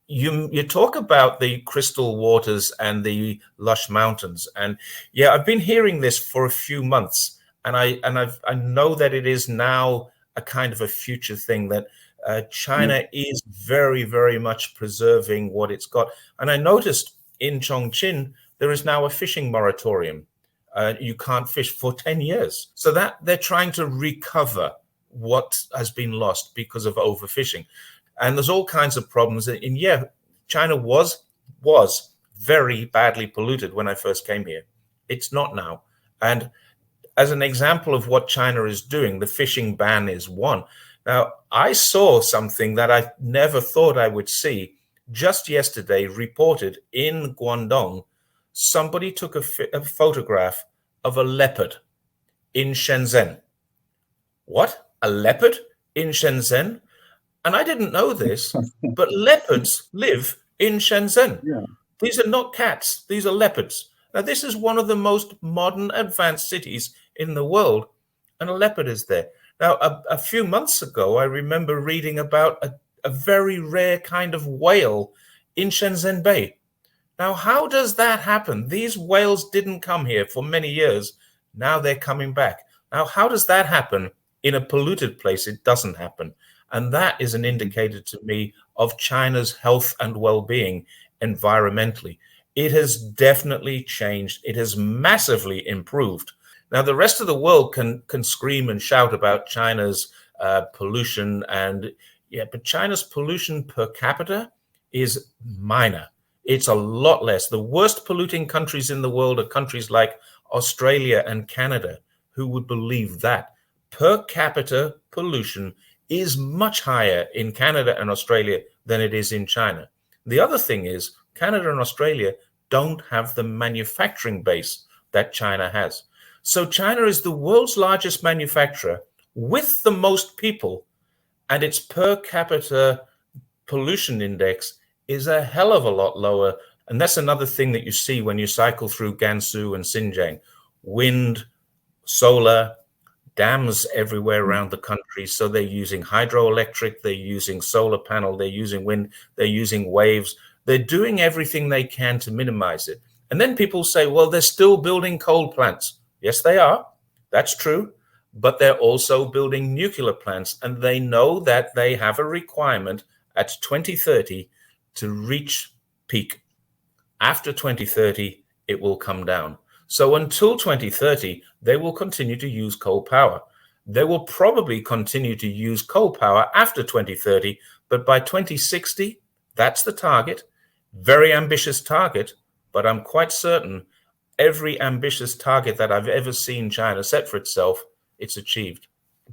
You talk about the crystal waters and the lush mountains, and yeah, I've been hearing this for a few months, and I know that it is now a kind of a future thing that China is very, very much preserving what it's got. And I noticed in Chongqing there is now a fishing moratorium. You can't fish for 10 years, so that they're trying to recover what has been lost because of overfishing. And there's all kinds of problems. And yeah, China was very badly polluted when I first came here. It's not now. And as an example of what China is doing, the fishing ban is one. Now, I saw something that I never thought I would see just yesterday reported in Guangdong. Somebody took a photograph of a leopard in Shenzhen. What? A leopard in Shenzhen? And I didn't know this, but leopards live in Shenzhen. Yeah. These are not cats. These are leopards. Now, this is one of the most modern, advanced cities in the world, and a leopard is there. Now, a few months ago, I remember reading about a very rare kind of whale in Shenzhen Bay. Now, how does that happen? These whales didn't come here for many years. Now they're coming back. Now, how does that happen in a polluted place? It doesn't happen. And that is an indicator to me of China's health and well-being environmentally. It has definitely changed. It has massively improved. Now, the rest of the world can scream and shout about China's pollution, but China's pollution per capita is minor. It's a lot less. The worst polluting countries in the world are countries like Australia and Canada. Who would believe that? Per capita pollution is much higher in Canada and Australia than it is in China. The other thing is Canada and Australia don't have the manufacturing base that China has. So China is the world's largest manufacturer with the most people, and its per capita pollution index is a hell of a lot lower. And that's another thing that you see when you cycle through Gansu and Xinjiang. Wind, solar, dams everywhere around the country. So they're using hydroelectric, they're using solar panel, they're using wind, they're using waves. They're doing everything they can to minimize it. And then people say, well, they're still building coal plants. Yes, they are. That's true. But they're also building nuclear plants. And they know that they have a requirement at 2030 to reach peak. After 2030, it will come down. So until 2030, they will continue to use coal power. They will probably continue to use coal power after 2030, but by 2060, that's the target. Very ambitious target, but I'm quite certain every ambitious target that I've ever seen China set for itself, it's achieved.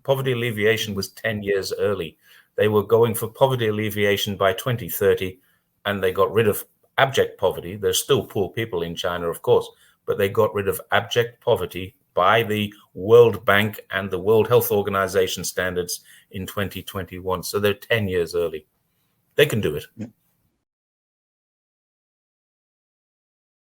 Poverty alleviation was 10 years early. They were going for poverty alleviation by 2030, and they got rid of abject poverty. There's still poor people in China, of course, but they got rid of abject poverty by the World Bank and the World Health Organization standards in 2021. So they're 10 years early. They can do it.